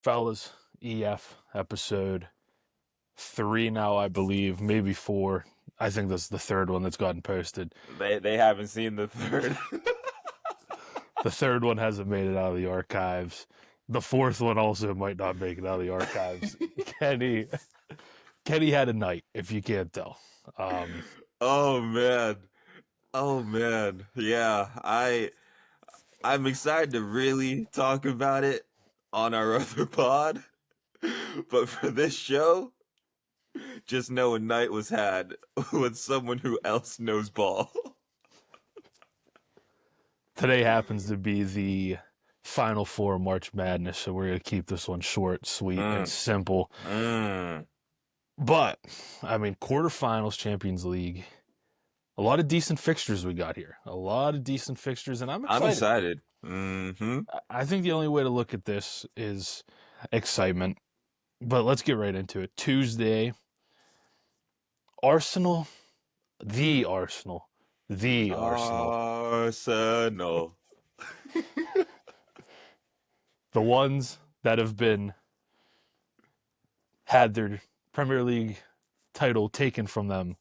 Fellas, EF episode 3 now, I believe, maybe 4. I think that's the third one that's gotten posted. They haven't seen the third. The third one hasn't made it out of the archives. The fourth one also might not make it out of the archives. Kenny, Kenny had a night, if you can't tell. Oh man. Oh man. Yeah, I'm excited to really talk about it on our other pod. But for this show, just know a night was had with someone who else knows ball. Today happens to be the Final Four March Madness, so we're going to keep this one short, sweet, and Mm, simple. mm. But, I mean, quarterfinals, Champions League. A lot of decent fixtures we got here. A lot of decent fixtures, and I'm I'm excited. excited. Mm-hmm. I think the only way to look at this is excitement. But let's get right into it. Tuesday, Arsenal, the Arsenal, the Arsenal. Arsenal. The ones that have been had their Premier League title taken from them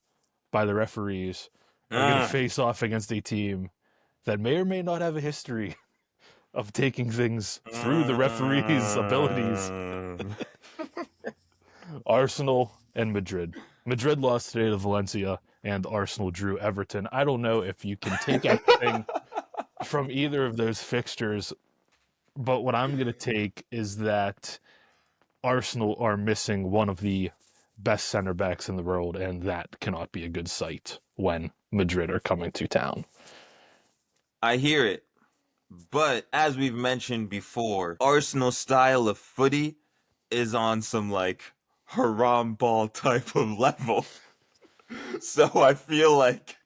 by the referees are going to Mm. face off against a team that may or may not have a history of taking things through the referee's abilities. Mm. Arsenal and Madrid. Madrid lost today to Valencia, and Arsenal drew Everton. I don't know if you can take anything from either of those fixtures, but what I'm going to take is that Arsenal are missing one of the best center backs in the world, and that cannot be a good sight when Madrid are coming to town. I hear it. But as we've mentioned before, Arsenal's style of footy is on some like haram ball type of level. So I feel like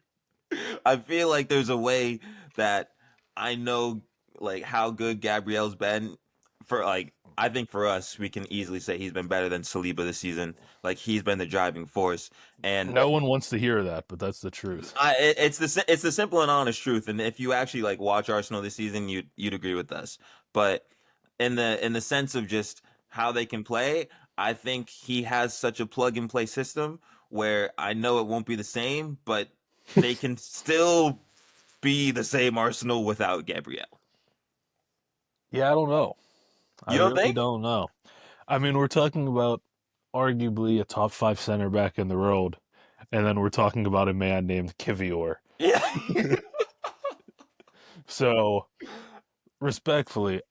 there's a way that I know like how good Gabriel's been for like I think for us we can easily say he's been better than Saliba this season. Like he's been the driving force and No one wants to hear that, but that's the truth. it's the simple and honest truth. And if you actually like watch Arsenal this season, you'd agree with us. But in the sense of just how they can play, I think he has such a plug and play system where I know it won't be the same, but they can still be the same Arsenal without Gabriel. Yeah, I don't know. I You don't really think? don't know. I mean, we're talking about arguably a top 5 center back in the world, and then we're talking about a man named Kivior. Yeah. So, respectfully,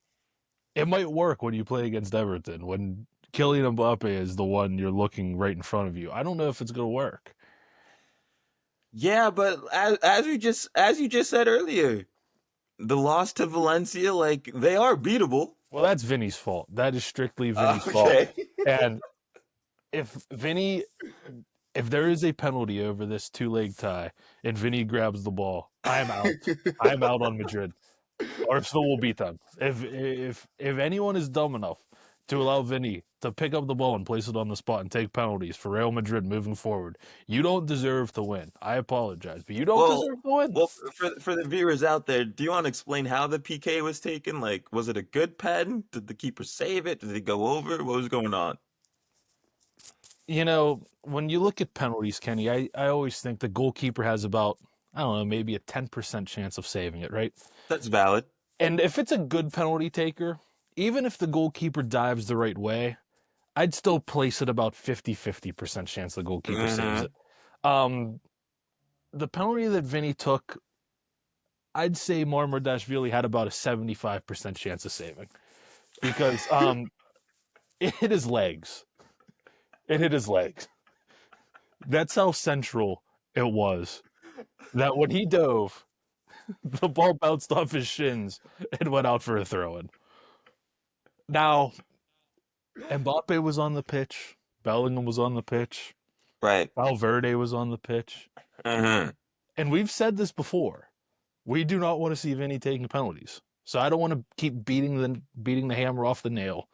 it might work when you play against Everton, when Kylian Mbappe is the one you're looking right in front of you. I don't know if it's going to work. Yeah, but as you just said earlier, the loss to Valencia, like they are beatable. Well, that's Vinny's fault. That is strictly Vinny's fault. Okay. And if Vinny, if there is a penalty over this two-leg tie and Vinny grabs the ball, I'm out. I'm out on Madrid. Arsenal will beat them. If anyone is dumb enough to allow Vinny to pick up the ball and place it on the spot and take penalties for Real Madrid moving forward, you don't deserve to win. I apologize, but you don't Well, deserve to win. well, for the viewers out there, do you want to explain how the PK was taken? Like, was it a good pen? Did the keeper save it? Did it go over? What was going on? You know, when you look at penalties, Kenny, I always think the goalkeeper has about, I don't know, maybe a 10% chance of saving it, right? That's valid. And if it's a good penalty taker, even if the goalkeeper dives the right way, I'd still place it about 50% chance the goalkeeper saves Hmm. it. Um, the penalty that Vinny took, I'd say Marmardashvili had about a 75% chance of saving because it hit his legs. It hit his legs. That's how central it was. That when he dove, the ball bounced off his shins and went out for a throw-in. Now, Mbappe was on the pitch. Bellingham was on the pitch. Right. Valverde was on the pitch. Hmm. And we've said this before. We do not want to see Vinny taking penalties. So I don't want to keep beating the hammer off the nail.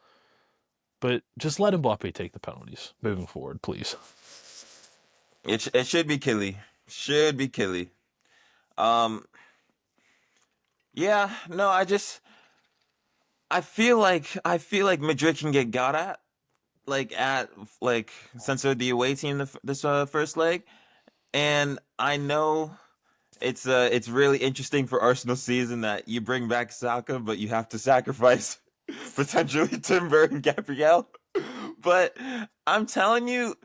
But just let Mbappe take the penalties moving forward, please. It should be Killy. Should be Killy. Um. Yeah. No. I feel like Madrid can get got at at since they're the away team this first leg, and I know it's really interesting for Arsenal season that you bring back Saka, but you have to sacrifice potentially Timber and Gabriel. But I'm telling you,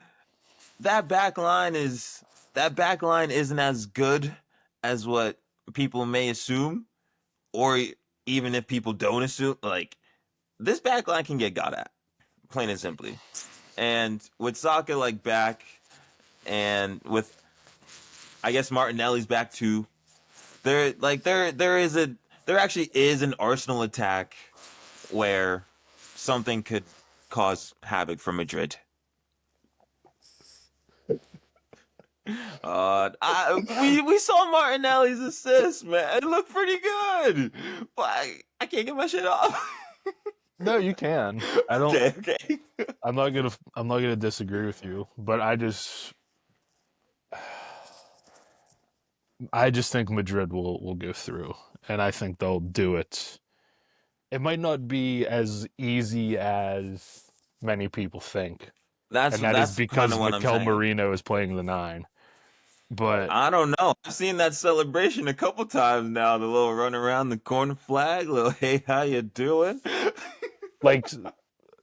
that back line is that back line isn't as good as what people may assume, or even if people don't assume. Like this back line can get got at, plain and simply. And with Saka back, and with I guess Martinelli's back too, there actually is an Arsenal attack where something could cause havoc for Madrid. We saw Martinelli's assist, man. It looked pretty good. But I can't get my shit off. No, you can. I don't. Okay, okay. I'm not gonna disagree with you, but I just think Madrid will go through, and I think they'll do it. It might not be as easy as many people think, That's and that is that's kind because of what I'm Mikel saying. Merino is playing the nine. But I don't know. I've seen that celebration a couple times now. The little run around the corner flag, little hey, how you doing? like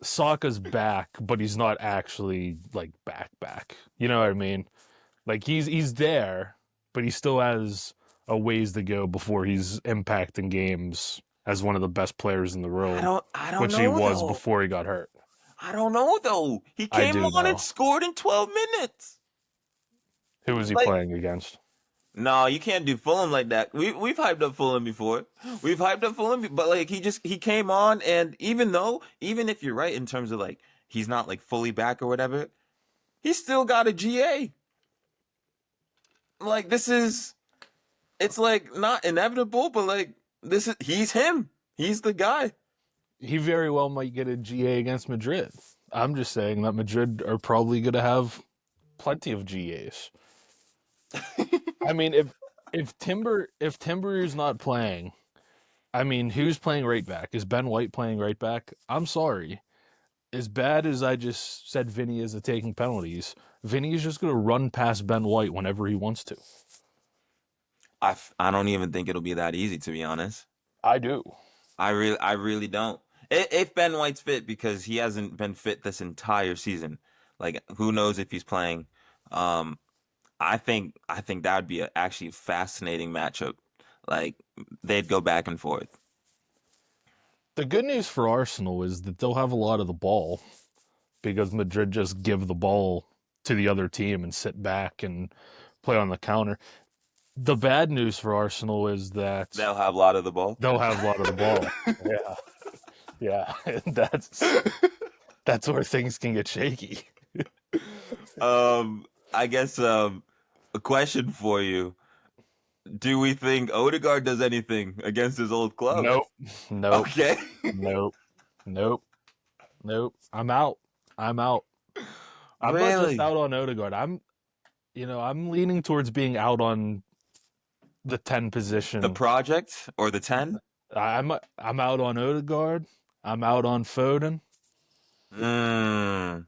Saka's back, but he's not actually like back. You know what I mean? Like he's there, but he still has a ways to go before he's impacting games as one of the best players in the world, I don't which he know was though. before he got hurt. I don't know though. He I came do on and know. scored in 12 minutes. Who was he Like, playing against? no, you can't do Fulham like that. We've hyped up Fulham before. We've hyped up Fulham, but he came on, and even if you're right in terms of he's not fully back or whatever, he still got a GA. This is it's not inevitable, but this is he's him. He's the guy. He very well might get a GA against Madrid. I'm just saying that Madrid are probably going to have plenty of GAs. I mean, if Timber is not playing, I mean, who's playing right back? Is Ben White playing right back? I'm sorry. As bad as I just said Vinny is at taking penalties, Vinny is just going to run past Ben White whenever he wants to. I don't even think it'll be that easy, to be honest. I do. I really don't. If Ben White's fit, because he hasn't been fit this entire season. Who knows if he's playing? Um, I think that would be a actually fascinating matchup. Like they'd go back and forth. The good news for Arsenal is that they'll have a lot of the ball because Madrid just give the ball to the other team and sit back and play on the counter. The bad news for Arsenal is that They'll have a lot of the ball. they'll have a lot of the ball. Yeah, yeah, that's where things can get shaky. I guess a question for you: do we think Odegaard does anything against his old club? Nope, nope, Okay. nope, nope, nope. I'm out. I'm out. I'm not just Really? out on Odegaard. I'm leaning towards being out on the 10 The position. project or the 10? I'm out on Odegaard. I'm out on Foden. Mm,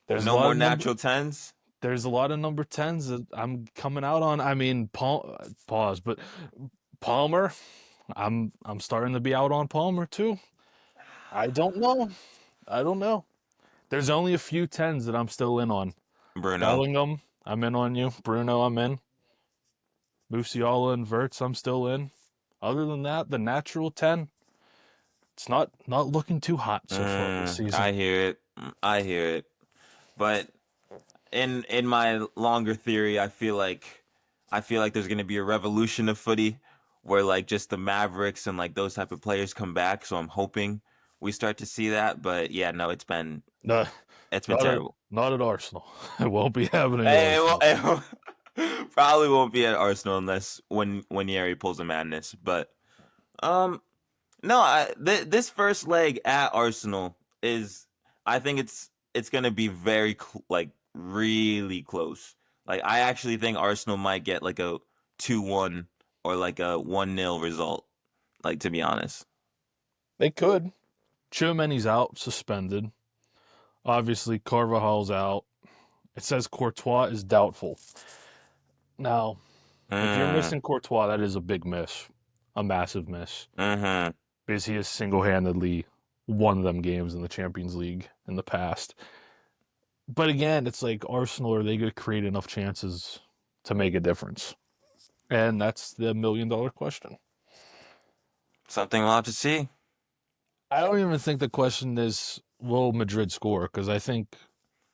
There's a no lot more of number. natural 10s? There's a lot of number 10s that I'm coming out on. I mean, pause, but Palmer. I'm starting to be out on Palmer too. I don't know. I don't know. There's only a few 10s that I'm still in on. Bruno. Bellingham, I'm in on you. Bruno, I'm in. Musiala and Verts, I'm still in. Other than that, the natural 10, it's not looking too hot so far this season. I hear it. I hear it. But in my longer theory, I feel like there's gonna be a revolution of footy where just the Mavericks and those type of players come back. So I'm hoping we start to see that. But yeah, no, No, it's been not at terrible. not at Arsenal. It won't be happening at Hey, Arsenal. probably won't be at Arsenal unless when Yeri pulls a madness. But um, no, this first leg at Arsenal is, I think it's gonna be very really close. I actually think Arsenal might get a 2-1 or a 1-0 result. To be honest. They could. Tchouameni's out, suspended. Obviously, Carvajal's out. It says Courtois is doubtful. Now, if you're Mm, missing Courtois, that is a big miss, a massive miss, mm-hmm. because he has single-handedly won them games in the Champions League in the past. But again, it's like Arsenal, are they going to create enough chances to make a difference? And that's the $1 million question. Something we'll have to see. I don't even think the question is, will Madrid score? Because I think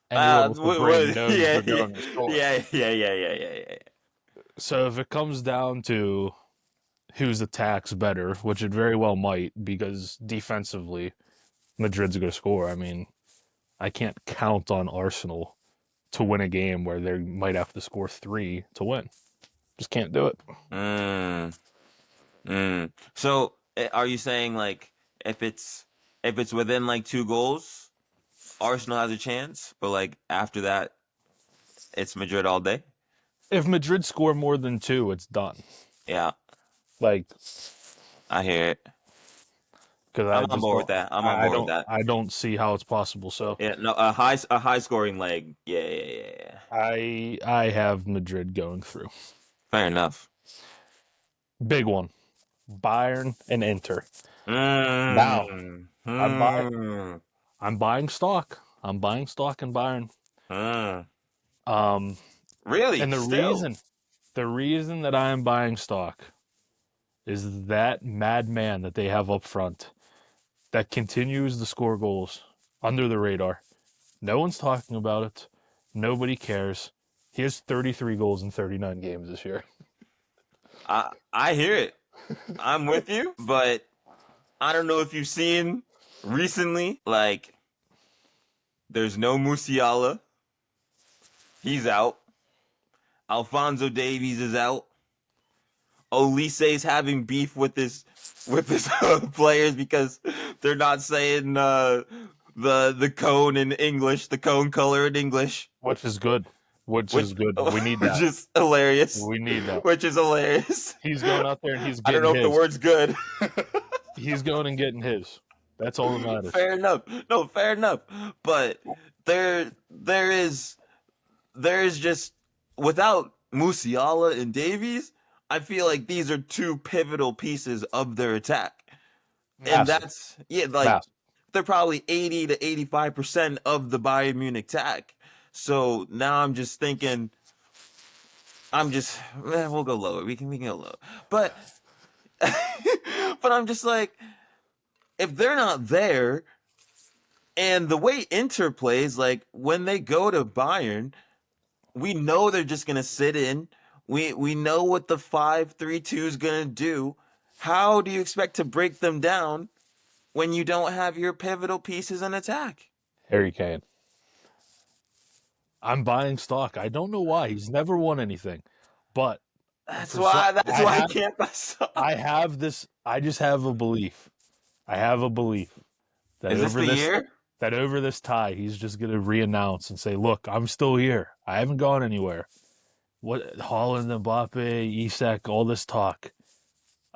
anyone with a brain knows Yeah, they're going to score. yeah. So if it comes down to whose attacks better, which it very well might, because defensively, Madrid's going to score. I mean, I can't count on Arsenal to win a game where they might have to score 3 to win. Just can't do it. Mm, So, are you saying like if it's within like 2 goals, Arsenal has a chance, but like after that, it's Madrid all day? If Madrid score more than 2, it's done. Yeah, Like, I hear it. because I'm I on just board don't, with that. I'm on board with that. I don't see how it's possible. So Yeah, no, a high scoring leg. Yeah. I have Madrid going through. Fair enough. Big one, Bayern and Inter. Now Mm, I'm buy mm, I'm buying stock. I'm buying stock in Bayern. mm. Um, Really? and Still? the reason that I am buying stock is that madman that they have up front that continues to score goals under the radar. No one's talking about it. Nobody cares. He has 33 goals in 39 games this year. I hear it. I'm with you, but I don't know if you've seen recently, like, there's no Musiala. He's out. Alfonso Davies is out. Olise's having beef with his players because they're not saying the cone in English, the cone color in English, Which is good. Which which is good. We need which that. is hilarious. We need that. Which is hilarious. He's going out there and he's I don't getting know if the his. word's good. He's going and getting his. That's all that matters. Fair enough. No, fair enough. But there is just without Musiala and Davies, I feel like these are two pivotal pieces of their attack. And Massive. that's like Massive. they're probably 80 to 85% of the Bayern Munich attack. So now I'm just thinking we'll go lower. We can go lower. But but I'm just like if they're not there and the way Inter plays, like when they go to Bayern, we know they're just gonna sit in. We know what the 5-3-2 is gonna do. How do you expect to break them down when you don't have your pivotal pieces in attack? Harry Kane. I'm buying stock. I don't know why. He's never won anything. But That's for some why. That's why I can't mess up. I have this I just have a belief. I have a belief that Is this the year? over this tie, he's just gonna re-announce and say, "Look, I'm still here. I haven't gone anywhere." What Holland, Mbappe, Isak, all this talk.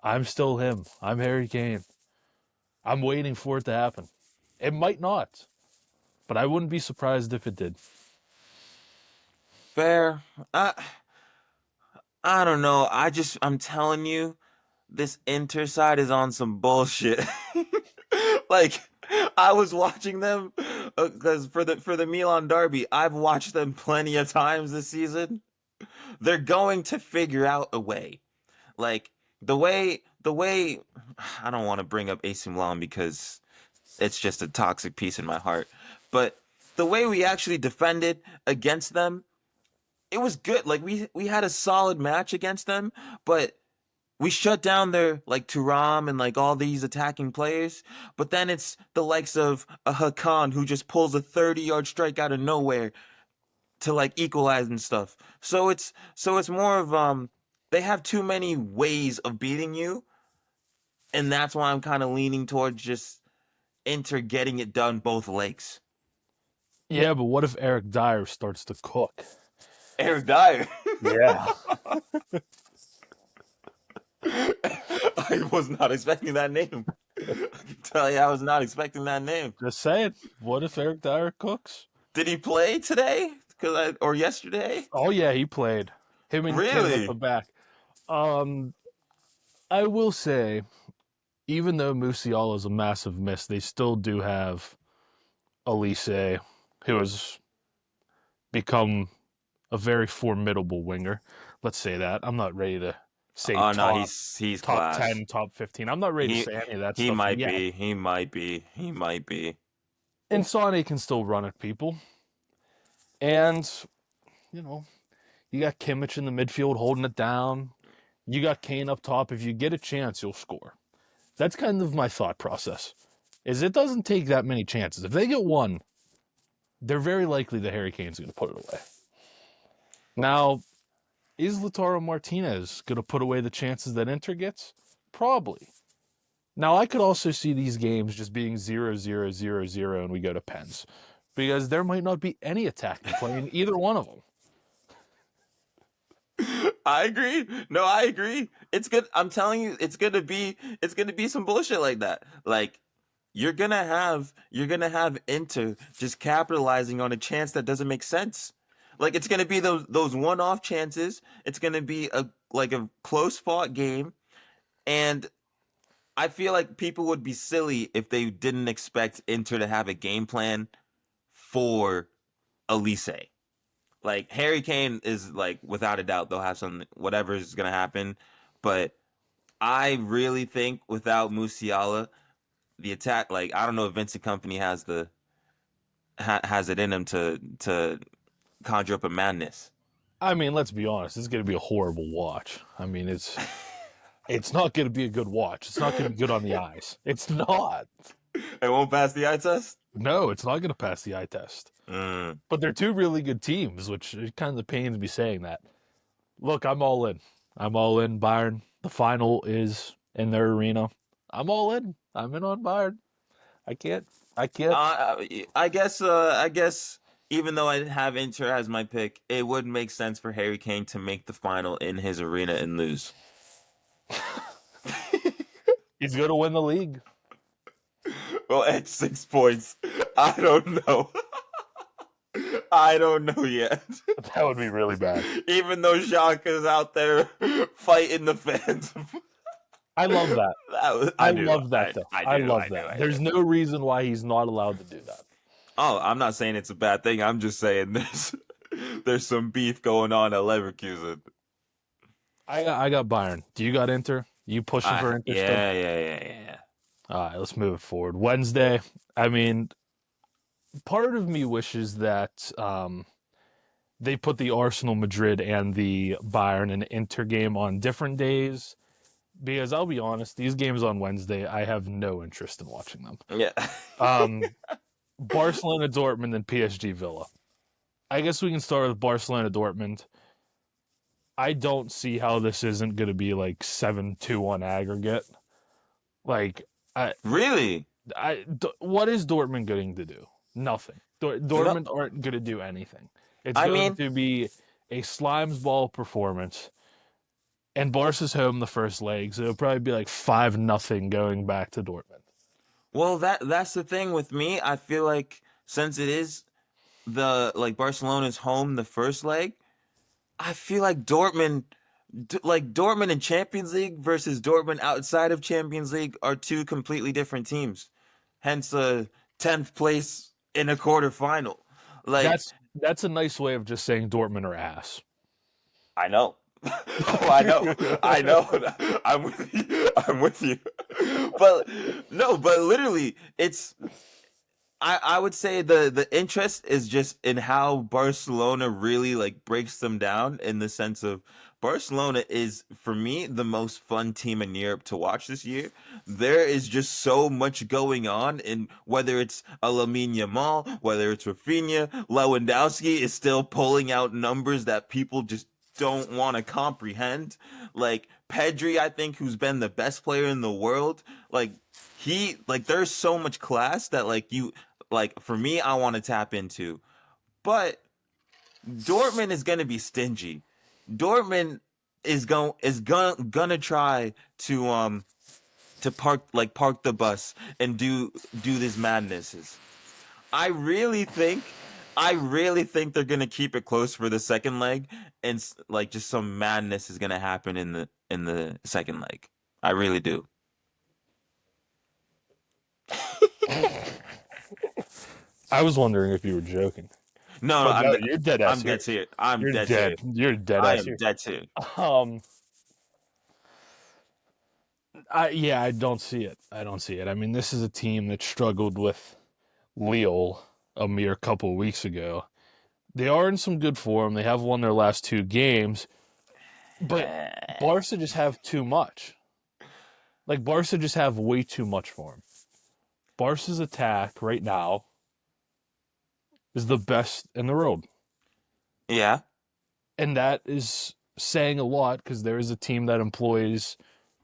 I'm still him. I'm Harry Kane. I'm waiting for it to happen. It might not, but I wouldn't be surprised if it did. Fair. I don't know. I'm telling you, this Inter side is on some bullshit. Like I was watching them because for the Milan derby, I've watched them plenty of times this season. They're going to figure out a way. Like the way I don't want to bring up AC Milan because it's just a toxic piece in my heart. But the way we actually defended against them, it was good. Like we had a solid match against them, but we shut down their like Turam and like all these attacking players. But then it's the likes of a Hakan who just pulls a 30-yard strike out of nowhere to like equalize and stuff. So it's more of they have too many ways of beating you, and that's why I'm kind of leaning towards just Inter getting it done both legs. Yeah, but what if Eric Dyer starts to cook? Eric Dyer. Yeah. I was not expecting that name. can tell you, I was not expecting that name. Just saying. What if Eric Dyer cooks? Did he play today? Or yesterday? Oh yeah, he played. Him and Kim at the Really? back. Um, I will say, even though Musiala is a massive miss, they still do have Elise, who has become a very formidable winger. Let's say that. I'm not ready to say Oh no, top he's top class. 10, top 15. I'm not ready to He say any of that he stuff might yet. be. He might be. He might be. And Sane can still run at people. And, you know, you got Kimmich in the midfield holding it down. You got Kane up top. If you get a chance, you'll score. That's kind of my thought process. Is it doesn't take that many chances. If they get one, they're very likely that Harry Kane's going to put it away. Now, is Lautaro Martinez going to put away the chances that Inter gets? Probably. Now, I could also see these games just being 0-0-0-0, and we go to pens. Because there might not be any attacking play in either one of them. I agree. No, I agree. It's good. I'm telling you, it's gonna be some bullshit like that. Like you're gonna have Inter just capitalizing on a chance that doesn't make sense. Like it's gonna be those one-off chances. It's gonna be a close fought game, and I feel like people would be silly if they didn't expect Inter to have a game plan for Elise. Like Harry Kane is like without a doubt they'll have some whatever is gonna happen, but I really think without Musiala, the attack like I don't know if Vincent Company has it in him to conjure up a madness. I mean, let's be honest. It's going to be a horrible watch. I mean, it's not going to be a good watch. It's not going to be good on the eyes. It's not. It won't pass the eye test. No, it's not going to pass the eye test. Mm. But they're two really good teams, which it kind of pains me saying that. Look, I'm all in. I'm all in Bayern. The final is in their arena. I'm all in. I'm in on Bayern. I can't. I can't. I guess even though I have Inter as my pick, it would make sense for Harry Kane to make the final in his arena and lose. He's going to win the league. Well, at 6 points, I don't know. I don't know yet. That would be really bad. Even though Jacques is out there fighting the fans. I love that. I do. love that, though. I love that. There's no reason why he's not allowed to do that. Oh, I'm not saying it's a bad thing. I'm just saying there's some beef going on at Leverkusen. I got Bayern. Do you got Inter? You pushing for Inter still? Yeah. All right, let's move it forward. Wednesday. I mean, part of me wishes that they put the Arsenal, Madrid, and the Bayern and Inter game on different days. Because I'll be honest, these games on Wednesday, I have no interest in watching them. Yeah. Barcelona, Dortmund, and PSG Villa. I guess we can start with Barcelona, Dortmund. I don't see how this isn't going to be like 7-2 aggregate. Like, Really? what is Dortmund going to do? Nothing. Dortmund aren't going to do anything. It's going to be a slimes ball performance. And Barca's home the first leg, so it'll probably be like 5-0 going back to Dortmund. Well, that's the thing with me. I feel like since it is Barcelona's home the first leg, I feel like Dortmund in Champions League versus Dortmund outside of Champions League are two completely different teams. Hence, 10th place in a quarterfinal. Like That's a nice way of just saying Dortmund are ass. I know. Oh, I know. I'm with you. But no, but literally, it's. I would say the interest is just in how Barcelona really like breaks them down in the sense of Barcelona is for me the most fun team in Europe to watch this year. There is just so much going on, and whether it's a Lamine Yamal, whether it's Rafinha, Lewandowski is still pulling out numbers that people just don't want to comprehend. Like Pedri, I think, who's been the best player in the world, there's so much class that for me, I want to tap into. But Dortmund is gonna be stingy. Dortmund is gonna try to to park the bus and do these madnesses. I really think I really think they're gonna keep it close for the second leg, and like just some madness is gonna happen in the second leg. I really do. I was wondering if you were joking, No, no, but no, you're dead ass I'm dead serious. serious. I'm You're dead dead. serious. You're dead I ass am serious. dead serious. Um, yeah, I don't see it. I don't see it. I mean, this is a team that struggled with Lille a mere couple of weeks ago. They are in some good form. They have won their last two games, but Barca just have too much. Like Barca just have way too much for them. Barca's attack right now is the best in the world, Yeah. and that is saying a lot because there is a team that employs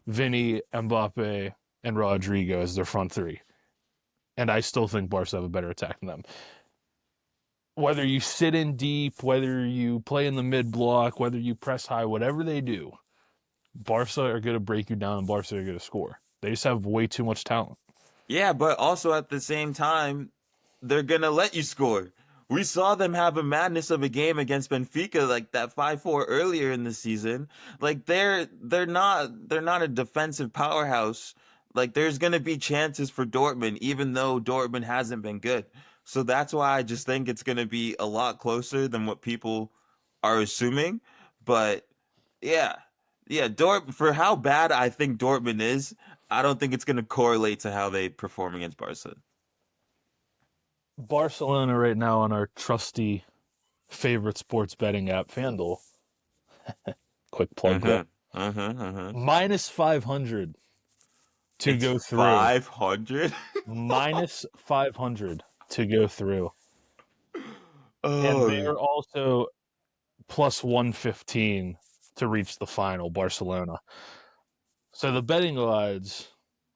Vinny, Mbappe, and Rodrigo as their front three, and I still think Barca have a better attack than them. Whether you sit in deep, whether you play in the mid block, whether you press high, whatever they do, Barca are going to break you down and Barca are going to score. They just have way too much talent. Yeah, but also at the same time, they're gonna let you score. We saw them have a madness of a game against Benfica, like that 5-4 earlier in the season. Like they're not a defensive powerhouse. Like there's gonna be chances for Dortmund, even though Dortmund hasn't been good. So that's why I just think it's gonna be a lot closer than what people are assuming. But yeah, yeah, for how bad I think Dortmund is, I don't think it's going to correlate to how they perform against Barca. Barcelona right now on our trusty favorite sports betting app, FanDuel. Quick plug there. Mm-hmm. Mm-hmm. Mm-hmm. Minus 500 to It's go through. 500. Minus 500 to go through. And they Oh, are also plus 115 to reach the final, Barcelona. So the betting odds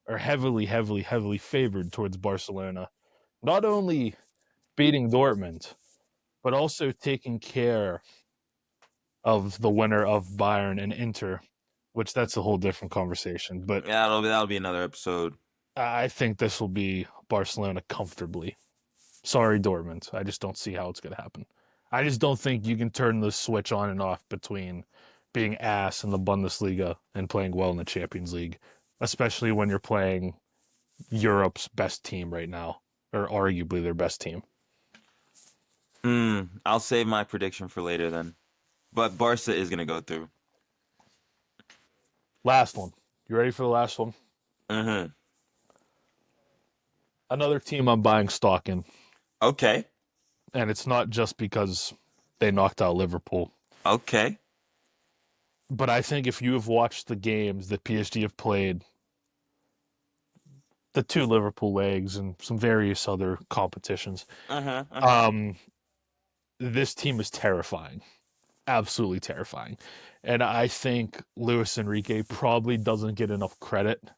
are heavily, heavily, heavily favored towards Barcelona. Not only beating Dortmund, but also taking care of the winner of Bayern and Inter, which that's a whole different conversation. But yeah, that'll be another episode. I think this will be Barcelona comfortably. Sorry, Dortmund. I just don't see how it's going to happen. I just don't think you can turn the switch on and off between being ass in the Bundesliga and playing well in the Champions League, especially when you're playing Europe's best team right now, or arguably their best team. I'll save my prediction for later then. But Barca is gonna go through. Last one. You ready for the last one? Mm-hmm. Another team I'm buying stock in, Okay. and it's not just because they knocked out Liverpool, Okay. but I think if you have watched the games that PSG have played, the two Liverpool legs and some various other competitions, Uh-huh. Uh-huh. um, this team is terrifying, absolutely terrifying, and I think Luis Enrique probably doesn't get enough credit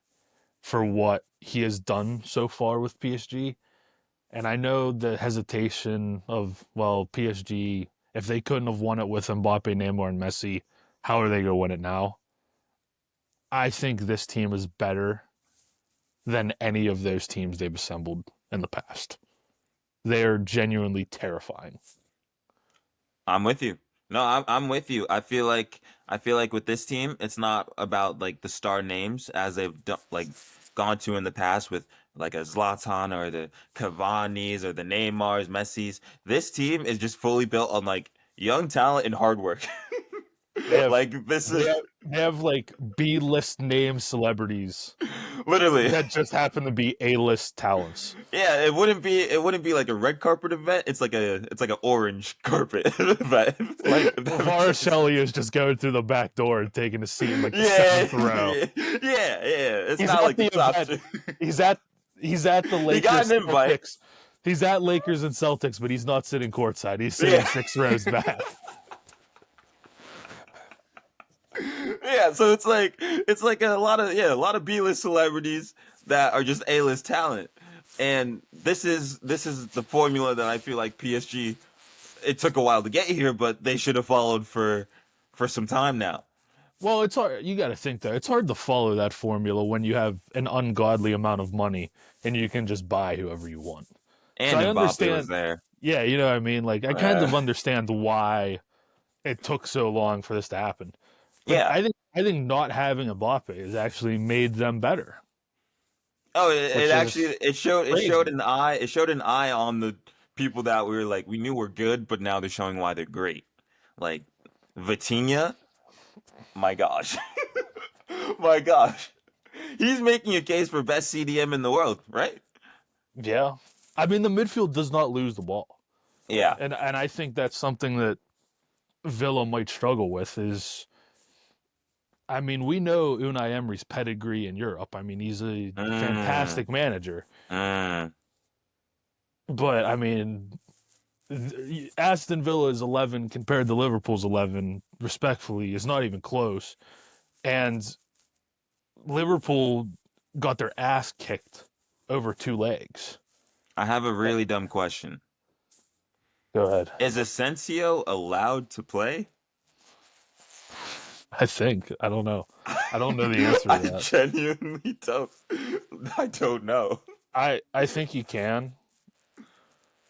for what he has done so far with PSG. And I know the hesitation of, well, PSG, if they couldn't have won it with Mbappe, Neymar, and Messi, how are they going to win it now? I think this team is better than any of those teams they've assembled in the past. They are genuinely terrifying. I'm with you. No, I'm with you. I feel like with this team, it's not about like the star names as they've like gone to in the past with like a Zlatan or the Cavani's or the Neymars, Messi's. This team is just fully built on like young talent and hard work. They have Like this they is have, they have like B-list name celebrities literally. that just happen to be A-list talents. Yeah, it wouldn't be like a red carpet event. It's like an orange carpet event. Like If that makes sense. Kvaratskhelia is just going through the back door and taking a seat in like the Yeah, seventh row. yeah, yeah. It's He's not at like the the top event. shit. He's at he's at the He got Lakers an invite. Celtics. He's at Lakers and Celtics, but he's not sitting courtside. He's sitting Yeah, 6 rows back. yeah. So it's like a lot of B-list celebrities that are just A-list talent, and this is the formula that I feel like PSG. It took a while to get here, but they should have followed for some time now. Well, it's hard. You got to think that it's hard to follow that formula when you have an ungodly amount of money and you can just buy whoever you want. So And I Mbappe was understand. there. Yeah, you know what I mean. Like I kind Uh, of understand why it took so long for this to happen. But yeah. I think not having Mbappe has actually made them better, Oh, it which actually is it showed crazy. an eye on the people that we were like we knew were good, but now they're showing why they're great. Like Vitinha, my gosh, my gosh, he's making a case for best CDM in the world, right? Yeah. I mean, the midfield does not lose the ball. Yeah. And I think that's something that Villa might struggle with is I mean, we know Unai Emery's pedigree in Europe. I mean, he's a Mm, fantastic manager. mm. But I mean, Aston Villa's 11 compared to Liverpool's 11, respectfully, is not even close. And Liverpool got their ass kicked over two legs. I have a really dumb question. Go ahead. Is Asensio allowed to play? I think. I don't know. I don't know the answer to I that. genuinely don't. I don't know. I think you can.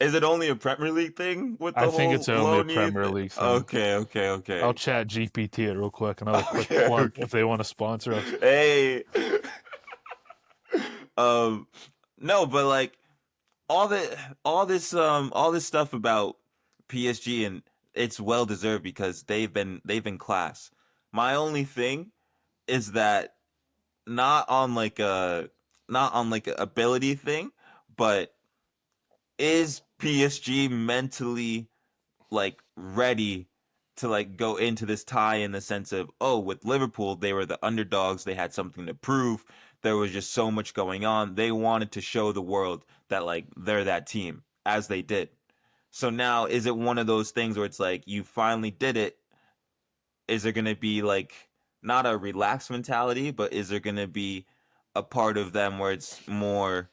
Is it only a Premier League thing with I the think it's whole only a loan Premier thing? League thing. Okay, okay, I'll okay. chat GPT it real quick. Another quick Okay, plug okay. if they want to sponsor us. Hey. Um no, but like all the all this stuff about PSG, and it's well deserved because they've been class. My only thing is that not on like a not on like a ability thing, but is PSG mentally like ready to like go into this tie in the sense of, oh, with Liverpool they were the underdogs, they had something to prove, there was just so much going on, they wanted to show the world that like they're that team, as they did. So now is it one of those things where it's like you finally did it? Is there going to be like not a relaxed mentality, but is there going to be a part of them where it's more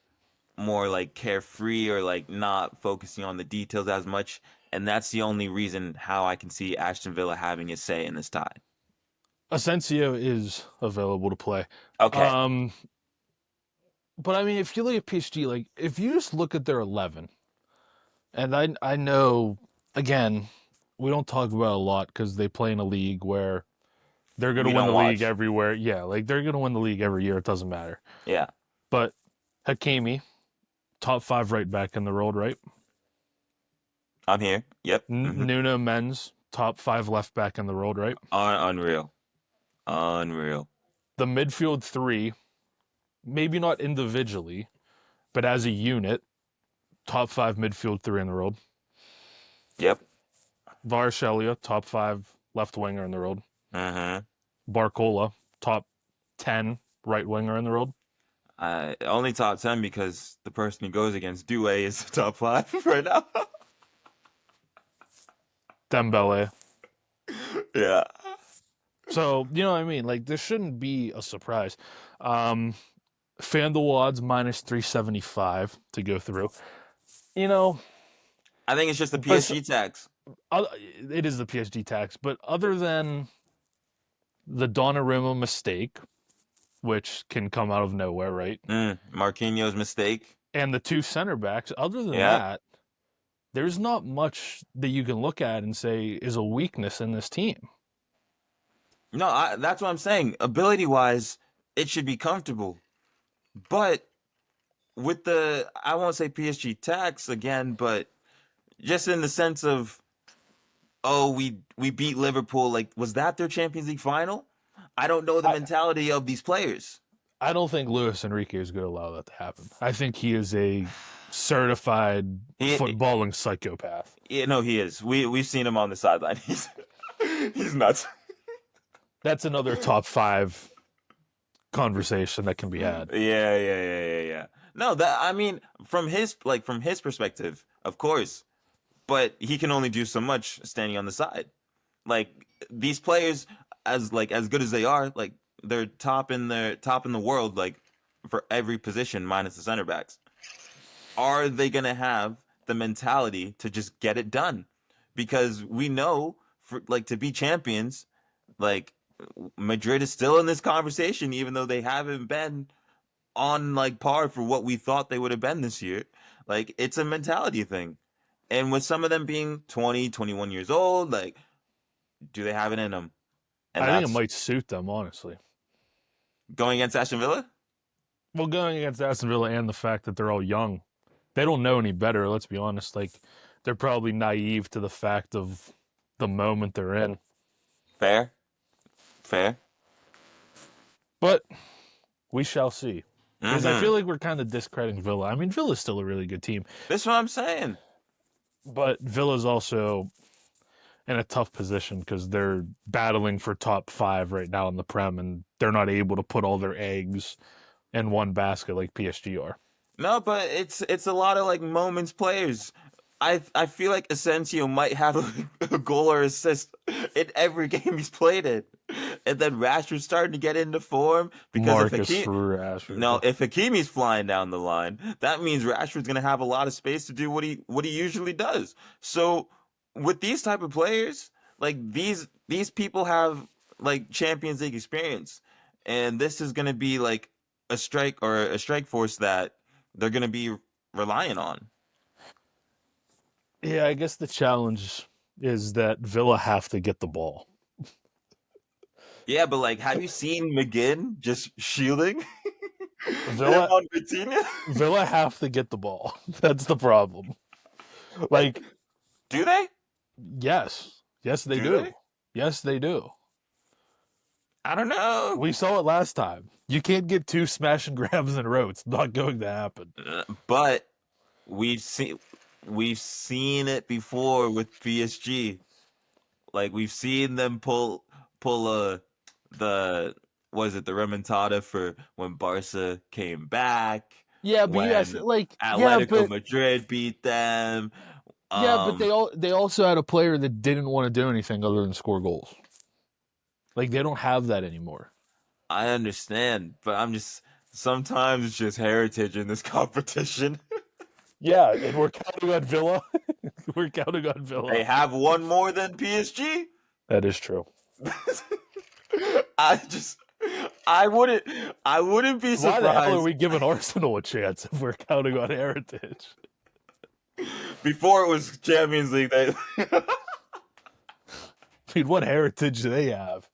like carefree or like not focusing on the details as much? And that's the only reason how I can see Aston Villa having a say in this tie. Asensio is available to play. Okay. Um, but I mean, if you look at PSG, like if you just look at their 11, and I know again, we don't talk about it a lot because they play in a league where they're gonna We win don't the league watch. everywhere. Yeah, like they're gonna win the league every year. It doesn't matter. Yeah. But Hakimi, top five right back in the world, right? I'm here. Yep. Nuno Men's top five left back in the world, right? Unreal. Unreal. The midfield three, maybe not individually, but as a unit, top five midfield three in the world. Yep. Varshelia, top five left winger in the world. Mm-hmm. Barcola, top 10 right winger in the world. Only top 10 because the person who goes against Due is top 5 right now. Dembele. Yeah. So, you know what I mean? Like, this shouldn't be a surprise. Um, FanDuel odds minus 375 to go through. You know, I think it's just the but PSG tax. it is the PSG tax, but other than the Donnarumma mistake, which can come out of nowhere, right? Marquinhos' mistake. And the two center backs, other than Yeah. that, there's not much that you can look at and say is a weakness in this team. No, that's what I'm saying. Ability wise, it should be comfortable. But with the, I won't say PSG tax again, but just in the sense of, oh, we beat Liverpool. Like, was that their Champions League final? I don't know the I, mentality of these players. I don't think Luis Enrique is going to allow that to happen. I think he is a certified He, footballing psychopath. no, he is. We've seen him on the sideline. He's nuts. That's another top five conversation that can be had. Yeah. No, that I mean, from his perspective, of course, but he can only do so much standing on the side. Like these players, as good as they are, like they're top in the world, like for every position minus the center backs. Are they gonna have the mentality to just get it done? Because we know for like to be champions, like Madrid is still in this conversation, even though they haven't been on like par for what we thought they would have been this year. Like it's a mentality thing. And with some of them being 20, 21 years old, like do they have it in them? And I think it that's might suit them, honestly. going against Aston Villa. Well, going against Aston Villa and the fact that they're all young, they don't know any better. Let's be honest. Like they're probably naive to the fact of the moment they're in. Fair, fair. But we shall see. Because I Mm-hmm. feel like we're kind of discrediting Villa. I mean, Villa's still a really good team, That's what I'm saying. but Villa's also in a tough position because they're battling for top five right now in the Prem, and they're not able to put all their eggs in one basket like PSG are. No, but it's a lot of like moments players. I feel like Asensio might have a goal or assist in every game he's played in. And then Rashford's starting to get into form because Marcus Rashford. If Hakimi's flying down the line, that means Rashford's gonna have a lot of space to do what he usually does. So with these type of players, like these people have like Champions League experience, and this is gonna be like a strike force that they're going to be relying on. Yeah, I guess the challenge is that Villa have to get the ball. Yeah, but like, have you seen McGinn just shielding him Villa on Vitinha? Villa have to get the ball. That's the problem. Like, Do they? yes. Yes, they Do do. they? Yes, they do. I don't know. We saw it last time. You can't get two smash and grabs in a row. It's not going to happen. But we've seen we've seen it before with PSG. Like we've seen them pull the was it the remontada for when Barca came back, Yeah, but yes, when like Atletico Madrid beat them. but Um, they also had a player that didn't want to do anything other than score goals. Like they don't have that anymore. I understand, but I'm just sometimes it's just heritage in this competition. Yeah, and we're counting on Villa. We're counting on They Villa. have one more than PSG. That is true. I just I wouldn't be Why the hell are surprised. we giving Arsenal a chance if we're counting on heritage? Before it was Champions League, they Dude, what heritage do they have?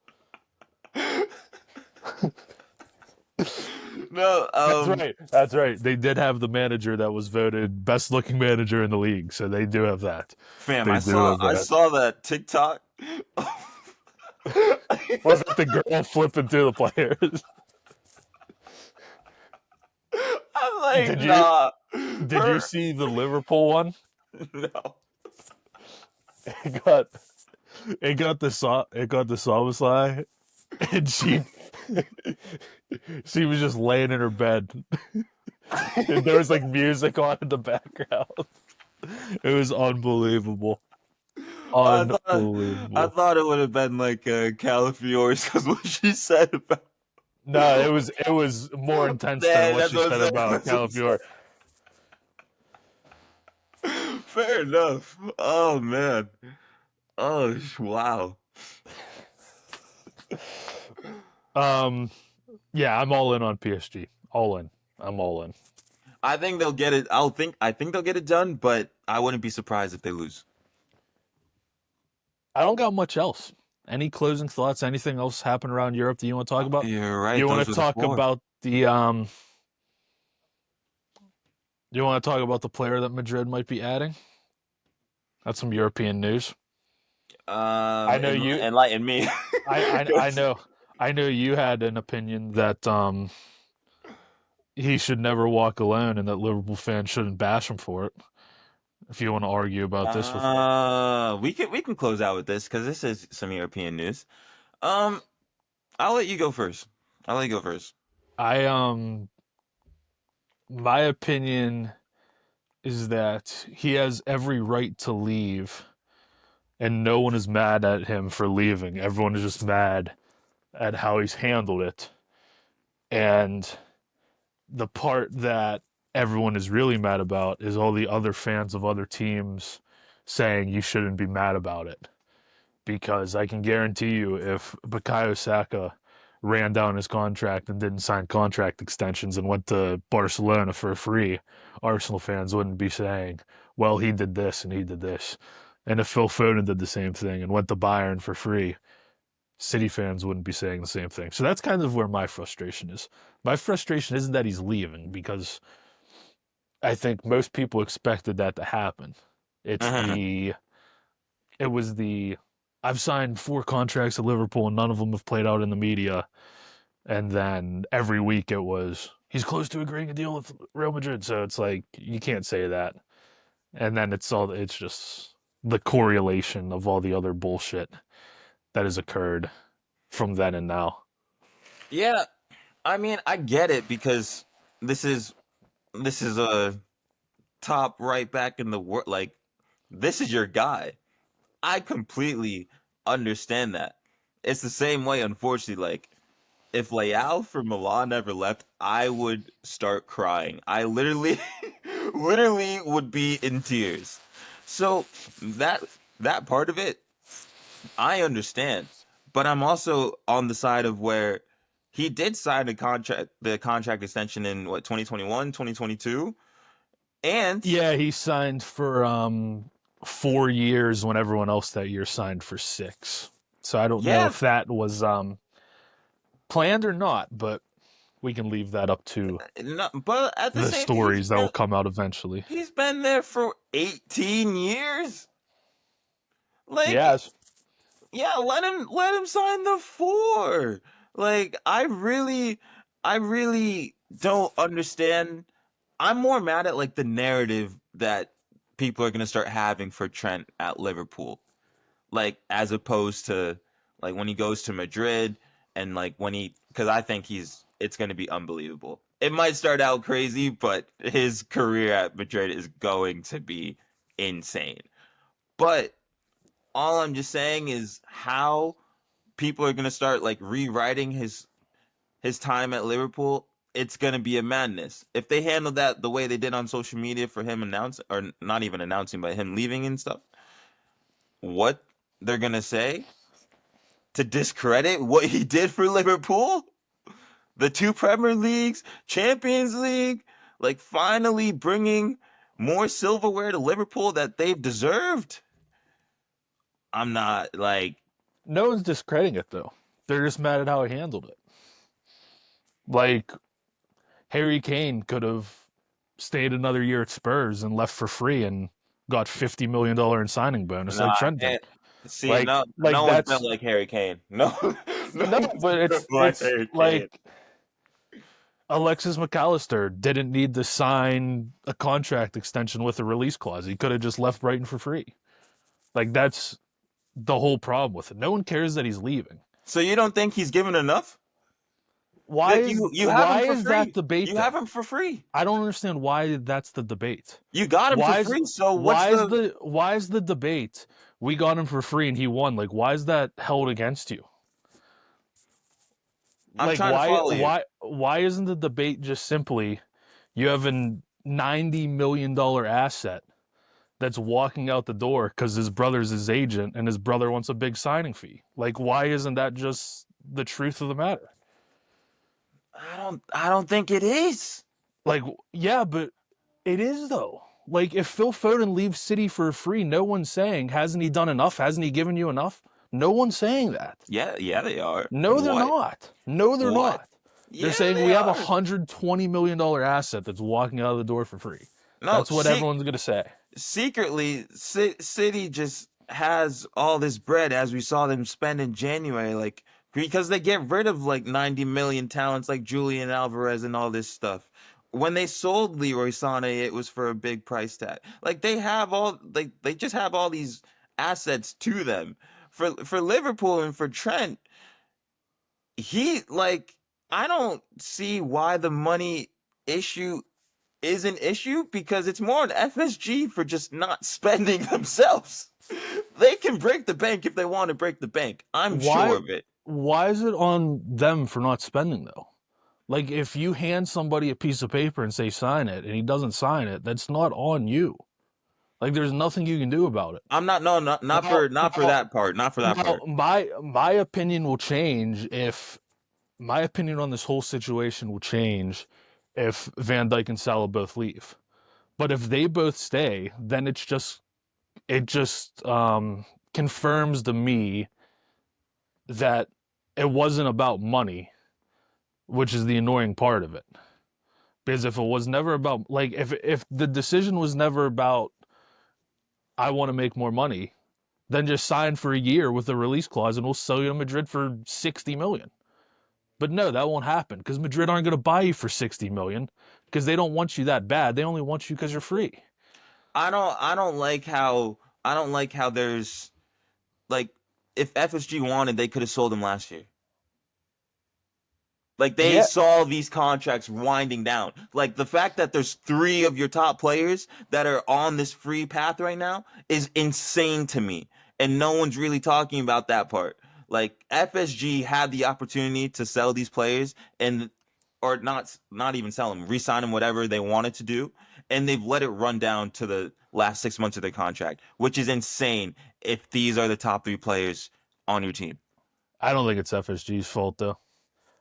no That's right. That's right. They did have the manager that was voted best looking manager in the league, so they do have that. fam, They do have I that. saw that TikTok. Was it the girl flipping through the players? I'm like, Did you nah, did you her see the Liverpool one? no. It got it got the Salmasai, and she was just laying in her bed, and there was like music on in the background. It was unbelievable, I unbelievable. thought it would have been like Calafiores because what she said about No, it was more intense than man, what that's she what I'm said saying. about That's what I'm saying. Calafiore. Fair enough. Oh man. Oh wow. Yeah, I'm all in on PSG. All in. I'm all in. I think they'll get it. I think they'll get it done, but I wouldn't be surprised if they lose. I don't got much else. Any closing thoughts? Anything else happen around Europe that you want to talk about? You're right. You want Those to were the talk four. about the you want to talk about the player that Madrid might be adding? That's some European news. I know you Enlighten me. I know you had an opinion that he should never walk alone and that Liverpool fans shouldn't bash him for it. If you want to argue about this with me. We can close out with this because this is some European news. Um, I'll let you go first. I'll let you go first. I my opinion is that he has every right to leave and no one is mad at him for leaving. Everyone is just mad at how he's handled it. And the part that everyone is really mad about is all the other fans of other teams saying you shouldn't be mad about it. because I can guarantee you if Bukayo Saka ran down his contract and didn't sign contract extensions and went to Barcelona for free, Arsenal fans wouldn't be saying, well, he did this and he did this. And if Phil Foden did the same thing and went to Bayern for free, City fans wouldn't be saying the same thing. So that's kind of where my frustration is. My frustration isn't that he's leaving because I think most people expected that to happen. It's Mhm. the it was the I've signed 4 contracts at Liverpool and none of them have played out in the media. And then every week it was he's close to agreeing a deal with Real Madrid. So it's like you can't say that. And then it's just the correlation of all the other bullshit that has occurred from then and now. Yeah, I mean, I get it because this is this is a top right back in the world. Like, this is your guy. I completely understand that. It's the same way, unfortunately. Like, if Leao from Milan never left, I would start crying. I literally, literally would be in tears. So that that part of it, I understand. But I'm also on the side of where he did sign the contract extension in what 2021, 2022, and Yeah, he signed for 4 years when everyone else that year signed for 6. So I don't know yeah, if that was planned or not, but we can leave that up to no, but at the the same time, stories that will come out eventually. he's been there for 18 years. Like, Yes. yeah, let him sign the 4. Like, I really don't understand. I'm more mad at like the narrative that people are gonna start having for Trent at Liverpool, like as opposed to like when he goes to Madrid and like when he, because I think it's gonna be unbelievable. It might start out crazy, but his career at Madrid is going to be insane. But all I'm just saying is how people are gonna start like rewriting his time at Liverpool. It's gonna be a madness if they handle that the way they did on social media for him announcing, or not even announcing, but him leaving and stuff. What they're gonna say to discredit what he did for Liverpool, the 2 Premier Leagues, Champions League, like finally bringing more silverware to Liverpool that they've deserved. I'm not like, No one's discrediting it though. They're just mad at how he handled it. Like Harry Kane could have stayed another year at Spurs and left for free and got $50 million in signing bonus like nah. Trent did. See, no, Like no one's built that's like Harry Kane. No, no no, one's but built it's like it's Harry Kane. like Alexis McAllister didn't need to sign a contract extension with a release clause. He could have just left Brighton for free. Like that's the whole problem with it. No one cares that he's leaving. So you don't think he's given enough? Why That is you have him why for is that free. debate You then? have him for free. I don't understand why that's the debate. You got him for Why is free. So what's the? why is the debate? We got him for free and he won. Like why is that held against you? I'm Like trying to follow you. why isn't the debate just simply you have a $90 million asset that's walking out the door because his brother's his agent and his brother wants a big signing fee? Like why isn't that just the truth of the matter? I don't think it is. Like yeah, but it is though. Like if Phil Foden leaves City for free, no one's saying hasn't he done enough? Hasn't he given you enough? No one's saying that. Yeah, yeah, they are. No, they're What? not. No, they're What? not. They're Yeah, saying they we have a are. $120 million asset that's walking out of the door for free. No, That's what everyone's gonna say. secretly, City just has all this bread, as we saw them spend in January, like because they get rid of like 90 million talents like Julian Alvarez and all this stuff. When they sold Leroy Sané, it was for a big price tag. Like they have all, like they just have all these assets to them. For Liverpool and for Trent, he like, I don't see why the money issue is an issue, because it's more an FSG for just not spending themselves. They can break the bank if they want to break the bank. I'm Why sure of it. why is it on them for not spending though? Like if you hand somebody a piece of paper and say sign it and he doesn't sign it, that's not on you. Like there's nothing you can do about it. I'm not no Now, not for now, that part. Not for that now part. my opinion will change if my opinion on this whole situation will change if Van Dyke and Salah both leave. But if they both stay, then it just confirms to me that it wasn't about money, which is the annoying part of it. Because if it was never about like if the decision was never about I want to make more money, then just sign for a year with a release clause and we'll sell you to Madrid for 60 million. But no, that won't happen because Madrid aren't going to buy you for 60 million because they don't want you that bad. They only want you because you're free. I don't like how there's like if FSG wanted, they could have sold him last year. Like they Yeah, saw these contracts winding down. Like the fact that there's three of your top players that are on this free path right now is insane to me. And no one's really talking about that part. Like FSG had the opportunity to sell these players and or not even sell them, re-sign them, whatever they wanted to do, and they've let it run down to the last 6 months of their contract, which is insane if these are the top three players on your team. I don't think it's FSG's fault though.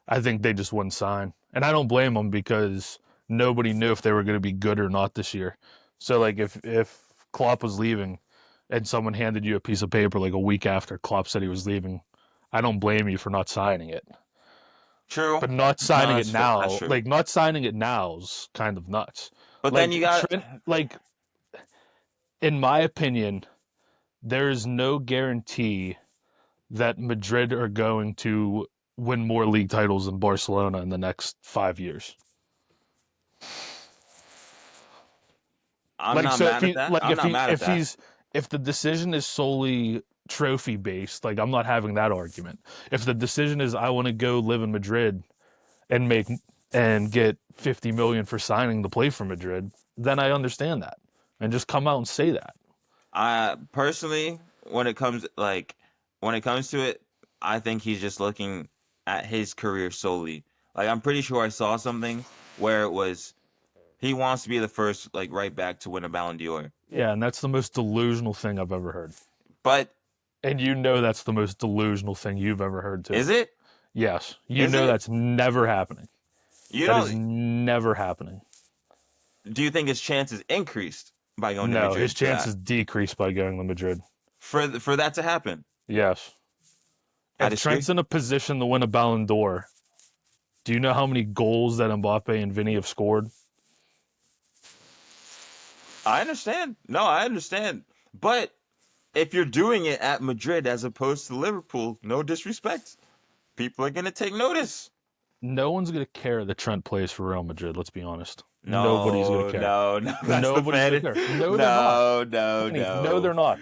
I think they just wouldn't sign, and I don't blame them because nobody knew if they were going to be good or not this year. So like if Klopp was leaving, and someone handed you a piece of paper like a week after Klopp said he was leaving, I don't blame you for not signing it. True. But not No, signing it that's true. That's now, true. like not signing it now is kind of nuts. But then you Like got Trent, like in my opinion, there is no guarantee that Madrid are going to win more league titles than Barcelona in the next 5 years. I'm Like not so if mad at he that. like I'm not mad at if that. he's if the decision is solely trophy based, like I'm not having that argument. If the decision is I want to go live in Madrid and make and get 50 million for signing to play for Madrid, then I understand that. And just come out and say that. I personally, when it comes to it, I think he's just looking at his career solely. Like I'm pretty sure I saw something where it was he wants to be the first like right back to win a Ballon d'Or. Yeah, and that's the most delusional thing I've ever heard. But And you know that's the most delusional thing you've ever heard too. is it? Yes, you Is know it? that's never happening. You That is don't never happening. do you think his chances increased by going to No, his Madrid for that? chances decrease by going to Madrid. For that to happen? Yes. I If disagree. Trent's in a position to win a Ballon d'Or, do you know how many goals that Mbappe and Vinny have scored? I understand. No, I understand. But if you're doing it at Madrid as opposed to Liverpool, no disrespect, people are gonna take notice. No one's going to care that Trent plays for Real Madrid, let's be honest. Nobody's going to No, care. no, no. That's the Nobody's going fan. to care. No, they're not. No, no, Kenny, no, no, they're not.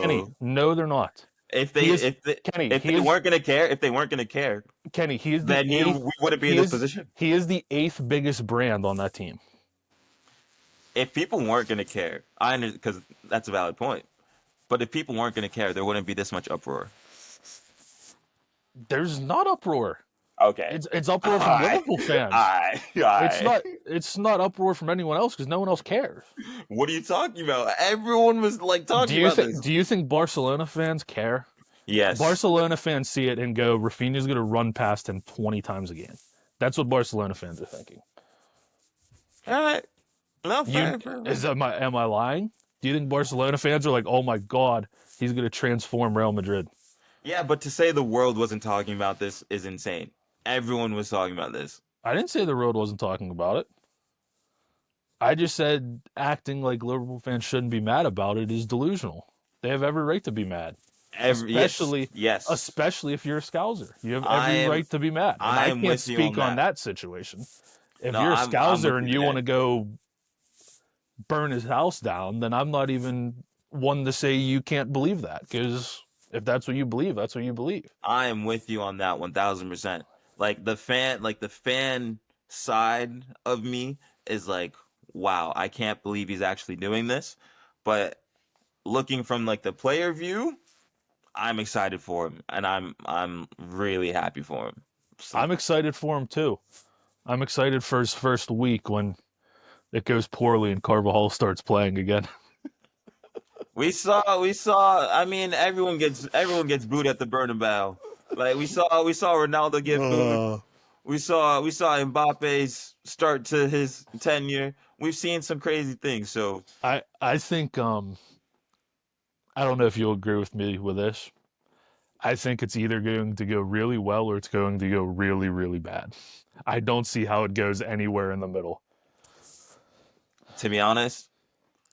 Kenny, no. no, they're not. If they He is if they Kenny. if they weren't gonna care, if they weren't gonna care, Kenny. He is the then you eighth. we wouldn't be in He this is position. he is the eighth biggest brand on that team. If people weren't gonna care, I understand because that's a valid point. But if people weren't gonna care, there wouldn't be this much uproar. There's not uproar. Okay. It's uproar from Alright. Liverpool fans. Alright. It's Alright. not it's not uproar from anyone else because no one else cares. What are you talking about? Everyone was like talking about this. Do you think Barcelona fans care? Yes. Barcelona fans see it and go, Rafinha's going to run past him 20 times a game. That's what Barcelona fans are thinking. All right. No, You fair, fair, fair. is am I lying? Do you think Barcelona fans are like, oh my god, he's going to transform Real Madrid? Yeah, but to say the world wasn't talking about this is insane. Everyone was talking about this. I didn't say the road wasn't talking about it. I just said acting like Liverpool fans shouldn't be mad about it is delusional. They have every right to be mad, Yes, especially yes. especially if you're a Scouser. You have I every am right to be mad, and I I am can't with you on speak on that. that situation. If No, you're a I'm with Scouser and you you want there. to go burn his house down, then I'm not even one to say you can't believe that because if that's what you believe, that's what you believe. I am with you on that 1000%. Like the fan side of me is like, wow, I can't believe he's actually doing this. But looking from like the player view, I'm excited for him, and I'm really happy for him. So, I'm excited for him too. I'm excited for his first week when it goes poorly and Carvajal starts playing again. we saw. I mean, everyone gets booed at the Bernabeu. Like we saw Ronaldo get booed. Uh, We saw Mbappe's start to his tenure. We've seen some crazy things. So I think I don't know if you'll agree with me with this. I think it's either going to go really well or it's going to go really, really bad. I don't see how it goes anywhere in the middle. to be honest,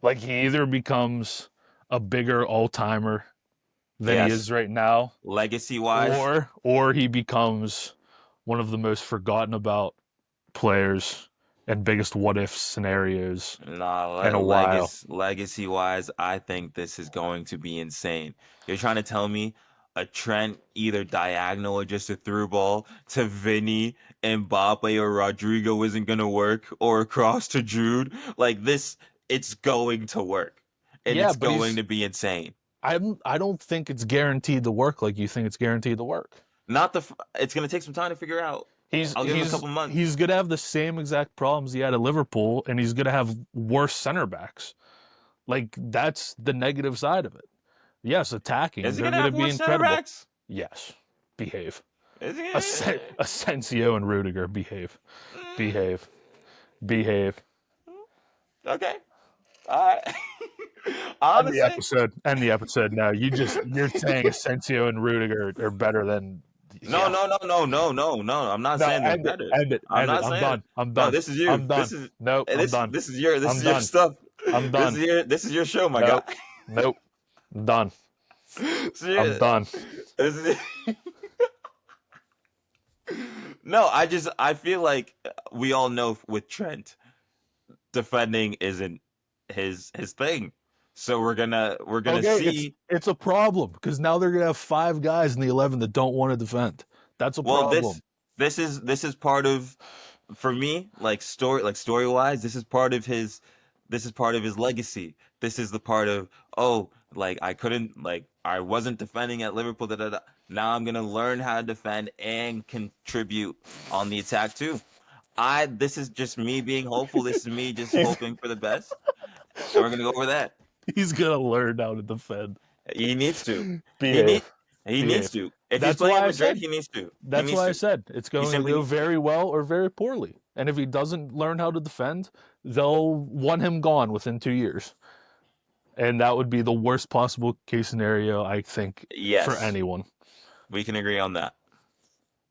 Like he either becomes a bigger all timer than he yes, is right now, legacy wise, or he becomes one of the most forgotten about players and biggest what if scenarios nah, in a while. legacy wise, I think this is going to be insane. You're trying to tell me a Trent either diagonal or just a through ball to Vinny, Mbappe, or Rodrigo isn't gonna work, or across to Jude? Like this, it's going to work, and Yeah, it's but going he's to be insane. I don't think it's guaranteed to work like you think it's guaranteed to work. Not the. It's gonna take some time to figure out. He's I'll give him a he's couple months. he's gonna have the same exact problems he had at Liverpool, and he's gonna have worse center backs. Like that's the negative side of it. Yes, attacking, Is he they're gonna gonna have be more center incredible. backs? Yes, behave. Is he? Asensio and Rudiger, behave, behave, behave. Okay. All right. End the Honestly, episode. End the episode. No, you're saying Asensio and Rudiger are better than. no, Yeah. no, no, no, no, no, no. I'm not No, saying they're end it. better. End it. I'm End it. not I'm saying it. done. I'm No, done. this is you. I'm This done. is Nope. I'm this done. this is your this I'm is your done. stuff. I'm This done. is your show, my guy. Nope. Nope. I'm done. This is I'm your- done. this is- no, I feel like we all know with Trent, defending isn't his thing. So we're gonna Okay, it's see. it's a problem because now they're gonna have five guys in the 11 that don't want to defend. That's a Well, problem. this is part of, for me, story wise, this is part of his legacy. This is the part of, oh, like I wasn't defending at Liverpool. Da, da, da. Now I'm gonna learn how to defend and contribute on the attack too. This is just me being hopeful. This is me just He's hoping for the best, and we're gonna go over that. he's gonna learn how to defend. He needs to. He need Behave. he needs Behave. to. If he's That's playing at why I Madrid, said. he needs to. He That's needs why I to. said it's He going to simply go needs to. very well or very poorly. And if he doesn't learn how to defend, they'll want him gone within 2 years. And that would be the worst possible case scenario, I think, for Yes, anyone. we can agree on that.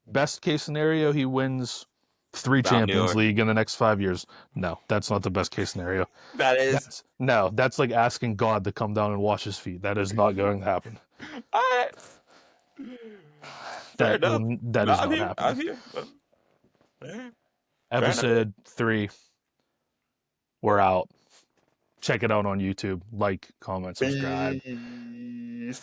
Best case scenario, he wins three Ballon Champions d'Or. League in the next 5 years. No, that's not the best case scenario. That is. That's like asking God to come down and wash his feet. That is not going to happen. All right. Fair enough. That No, is I'm not here. I'm happening. here. All right. Fair enough. Episode 3, we're out. Check it out on YouTube. Like, comment, subscribe. Peace.